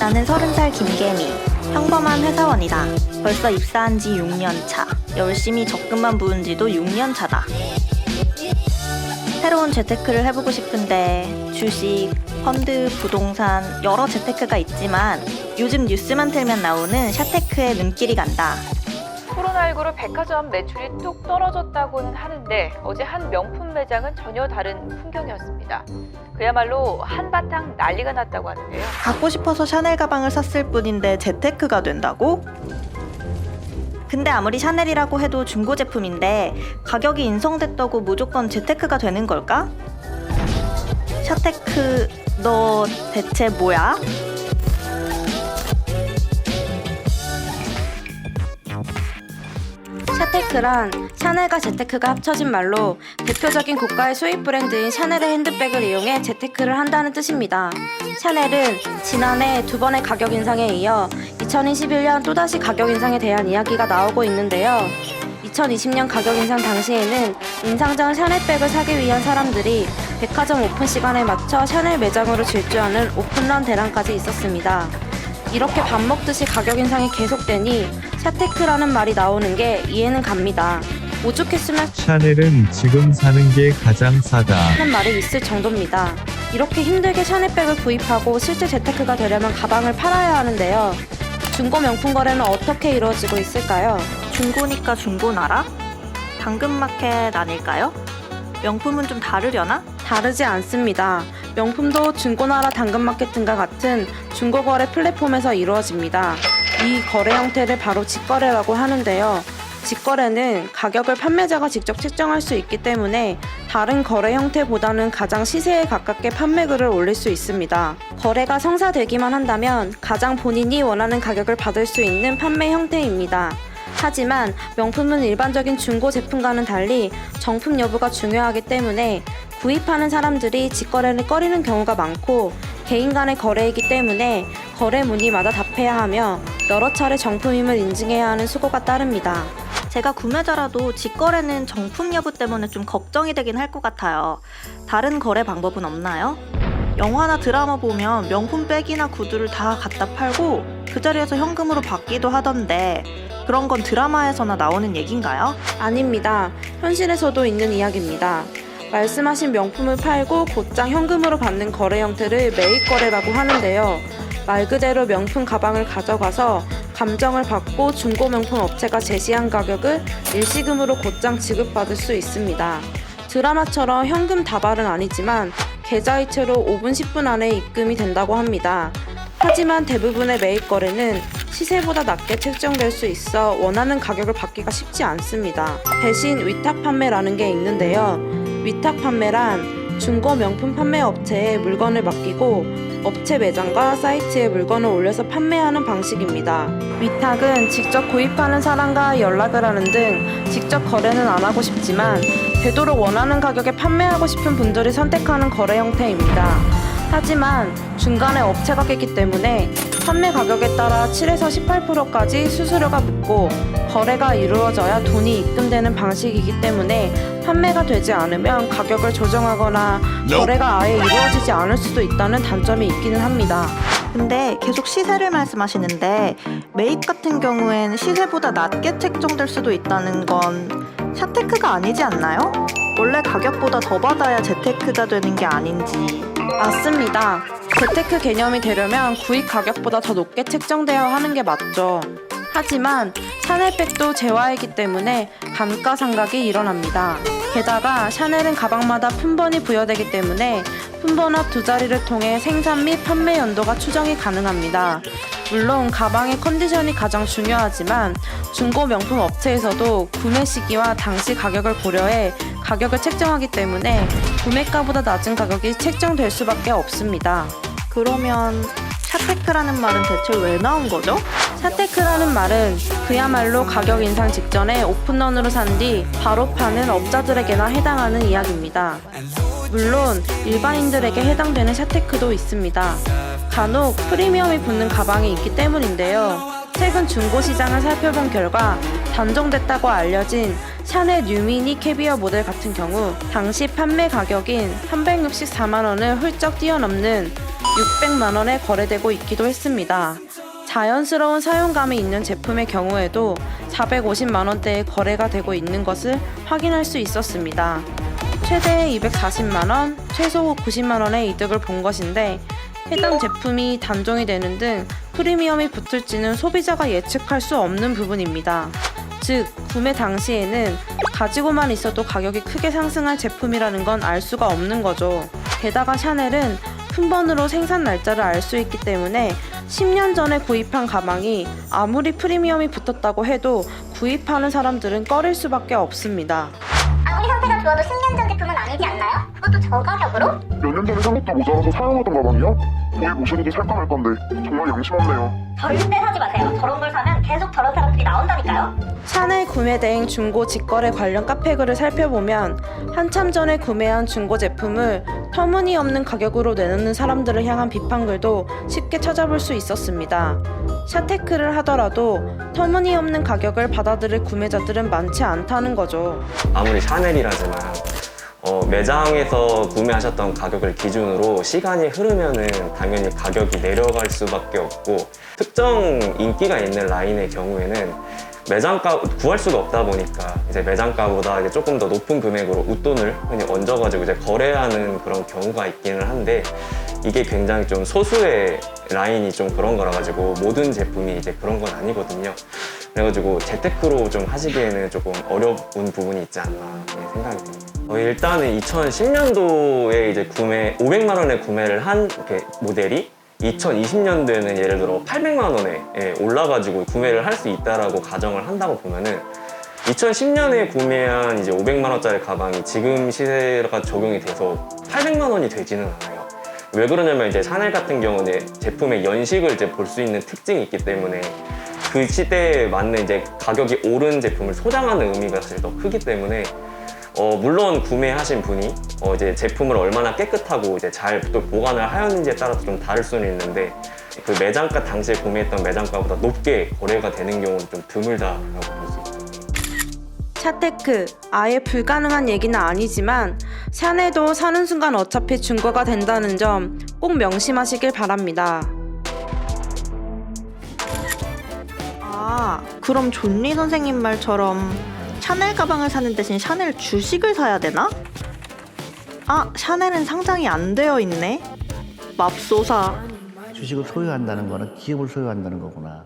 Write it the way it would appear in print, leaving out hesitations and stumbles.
나는 30살 김개미. 평범한 회사원이다. 벌써 입사한 지 6년 차. 열심히 적금만 부은 지도 6년 차다. 새로운 재테크를 해보고 싶은데 주식, 펀드, 부동산 여러 재테크가 있지만 요즘 뉴스만 틀면 나오는 샤테크에 눈길이 간다. 코로나19로 백화점 매출이 뚝 떨어졌다고는 하는데 어제 한 명품 매장은 전혀 다른 풍경이었습니다. 그야말로 한바탕 난리가 났다고 하는데요. 갖고 싶어서 샤넬 가방을 샀을 뿐인데 재테크가 된다고? 근데 아무리 샤넬이라고 해도 중고 제품인데 가격이 인상됐다고 무조건 재테크가 되는 걸까? 샤테크 너 대체 뭐야? 샤테크란 샤넬과 재테크가 합쳐진 말로 대표적인 고가의 수입 브랜드인 샤넬의 핸드백을 이용해 재테크를 한다는 뜻입니다. 샤넬은 지난해 2번의 가격 인상에 이어 2021년 또다시 가격 인상에 대한 이야기가 나오고 있는데요. 2020년 가격 인상 당시에는 인상 전 샤넬백을 사기 위한 사람들이 백화점 오픈 시간에 맞춰 샤넬 매장으로 질주하는 오픈런 대란까지 있었습니다. 이렇게 밥 먹듯이 가격 인상이 계속되니 샤테크라는 말이 나오는 게 이해는 갑니다. 오죽했으면 샤넬은 지금 사는 게 가장 싸다 하는 말이 있을 정도입니다. 이렇게 힘들게 샤넬백을 구입하고 실제 재테크가 되려면 가방을 팔아야 하는데요. 중고 명품 거래는 어떻게 이루어지고 있을까요? 중고니까 중고나라? 당근마켓 아닐까요? 명품은 좀 다르려나? 다르지 않습니다. 명품도 중고나라 당근마켓 등과 같은 중고거래 플랫폼에서 이루어집니다. 이 거래 형태를 바로 직거래라고 하는데요. 직거래는 가격을 판매자가 직접 책정할 수 있기 때문에 다른 거래 형태보다는 가장 시세에 가깝게 판매글을 올릴 수 있습니다. 거래가 성사되기만 한다면 가장 본인이 원하는 가격을 받을 수 있는 판매 형태입니다. 하지만 명품은 일반적인 중고 제품과는 달리 정품 여부가 중요하기 때문에 구입하는 사람들이 직거래를 꺼리는 경우가 많고 개인 간의 거래이기 때문에 거래 문의마다 답해야 하며 여러 차례 정품임을 인증해야 하는 수고가 따릅니다. 제가 구매자라도 직거래는 정품 여부 때문에 좀 걱정이 되긴 할 것 같아요. 다른 거래 방법은 없나요? 영화나 드라마 보면 명품 백이나 구두를 다 갖다 팔고 그 자리에서 현금으로 받기도 하던데 그런 건 드라마에서나 나오는 얘긴가요? 아닙니다. 현실에서도 있는 이야기입니다. 말씀하신 명품을 팔고 곧장 현금으로 받는 거래 형태를 매입거래라고 하는데요. 말 그대로 명품 가방을 가져가서 감정을 받고 중고 명품 업체가 제시한 가격을 일시금으로 곧장 지급받을 수 있습니다. 드라마처럼 현금 다발은 아니지만 계좌이체로 5분 10분 안에 입금이 된다고 합니다. 하지만 대부분의 매입 거래는 시세보다 낮게 책정될 수 있어 원하는 가격을 받기가 쉽지 않습니다. 대신 위탁 판매라는 게 있는데요. 위탁 판매란 중고 명품 판매 업체에 물건을 맡기고 업체 매장과 사이트에 물건을 올려서 판매하는 방식입니다. 위탁은 직접 구입하는 사람과 연락을 하는 등 직접 거래는 안 하고 싶지만 되도록 원하는 가격에 판매하고 싶은 분들이 선택하는 거래 형태입니다. 하지만 중간에 업체가 꼈기 때문에 판매 가격에 따라 7에서 18%까지 수수료가 붙고 거래가 이루어져야 돈이 입금되는 방식이기 때문에 판매가 되지 않으면 가격을 조정하거나 거래가 아예 이루어지지 않을 수도 있다는 단점이 있기는 합니다. 근데 계속 시세를 말씀하시는데 매입 같은 경우엔 시세보다 낮게 책정될 수도 있다는 건 샤테크가 아니지 않나요? 원래 가격보다 더 받아야 재테크가 되는 게 아닌지. 맞습니다. 재테크 개념이 되려면 구입 가격보다 더 높게 책정되어야 하는 게 맞죠. 하지만 샤넬백도 재화이기 때문에 감가상각이 일어납니다. 게다가 샤넬은 가방마다 품번이 부여되기 때문에 품번합 두 자리를 통해 생산 및 판매 연도가 추정이 가능합니다. 물론 가방의 컨디션이 가장 중요하지만 중고 명품 업체에서도 구매 시기와 당시 가격을 고려해 가격을 책정하기 때문에 구매가보다 낮은 가격이 책정될 수밖에 없습니다. 그러면 샤테크라는 말은 대체 왜 나온 거죠? 샤테크라는 말은 그야말로 가격 인상 직전에 오픈런으로 산 뒤 바로 파는 업자들에게나 해당하는 이야기입니다. 물론 일반인들에게 해당되는 샤테크도 있습니다. 간혹 프리미엄이 붙는 가방이 있기 때문인데요. 최근 중고 시장을 살펴본 결과 단종됐다고 알려진 샤넬 뉴미니 캐비어 모델 같은 경우 당시 판매 가격인 364만 원을 훌쩍 뛰어넘는 600만 원에 거래되고 있기도 했습니다. 자연스러운 사용감이 있는 제품의 경우에도 450만 원대에 거래가 되고 있는 것을 확인할 수 있었습니다. 최대 240만 원, 최소 90만 원의 이득을 본 것인데 해당 제품이 단종이 되는 등 프리미엄이 붙을지는 소비자가 예측할 수 없는 부분입니다. 즉, 구매 당시에는 가지고만 있어도 가격이 크게 상승할 제품이라는 건 알 수가 없는 거죠. 게다가 샤넬은 품번으로 생산 날짜를 알 수 있기 때문에 10년 전에 구입한 가방이 아무리 프리미엄이 붙었다고 해도 구입하는 사람들은 꺼릴 수밖에 없습니다. 아무리 상태가 좋아도 10년 전 제품은 아니지 않나요? 그것도 저 가격으로? 몇 년 전에 산 것도 모자라서 사용하던 가방이요? 거기 보셔도 살까 말 건데 정말 양심 없네요. 절대 사지 마세요. 저런 걸 사면 계속 저런 사람들이 나온다니까요. 샤넬 구매 대행 중고 직거래 관련 카페 글을 살펴보면 한참 전에 구매한 중고 제품을 터무니없는 가격으로 내놓는 사람들을 향한 비판글도 쉽게 찾아볼 수 있었습니다. 샤테크를 하더라도 터무니없는 가격을 받아들일 구매자들은 많지 않다는 거죠. 아무리 샤넬이라지만 매장에서 구매하셨던 가격을 기준으로 시간이 흐르면은 당연히 가격이 내려갈 수밖에 없고, 특정 인기가 있는 라인의 경우에는 매장가 구할 수가 없다 보니까 이제 매장가보다 이제 조금 더 높은 금액으로 웃돈을 흔히 얹어가지고 이제 거래하는 그런 경우가 있기는 한데, 이게 굉장히 좀 소수의 라인이 좀 그런 거라 가지고 모든 제품이 이제 그런 건 아니거든요. 그래가지고 재테크로 좀 하시기에는 조금 어려운 부분이 있지 않나 생각이 듭니다. 일단은 2010년도에 이제 500만 원에 구매를 한 이렇게 모델이 2020년도에는 예를 들어 800만 원에 올라가지고 구매를 할 수 있다라고 가정을 한다고 보면은 2010년에 구매한 이제 500만 원짜리 가방이 지금 시세가 적용이 돼서 800만 원이 되지는 않아요. 왜 그러냐면 이제 샤넬 같은 경우는 제품의 연식을 이제 볼 수 있는 특징이 있기 때문에 그 시대에 맞는 이제 가격이 오른 제품을 소장하는 의미가 사실 더 크기 때문에 물론 구매하신 분이 이제 제품을 얼마나 깨끗하고 이제 잘 또 보관을 하였는지에 따라서 좀 다를 수는 있는데, 그 매장가 당시에 구매했던 매장가보다 높게 거래가 되는 경우는 좀 드물다라고 볼 수 있습니다. 샤테크, 아예 불가능한 얘기는 아니지만 샤넬도 사는 순간 어차피 중고가 된다는 점 꼭 명심하시길 바랍니다. 아, 그럼 존리 선생님 말처럼 샤넬 가방을 사는 대신 샤넬 주식을 사야 되나? 아, 샤넬은 상장이 안 되어 있네. 맙소사. 주식을 소유한다는 거는 기업을 소유한다는 거구나.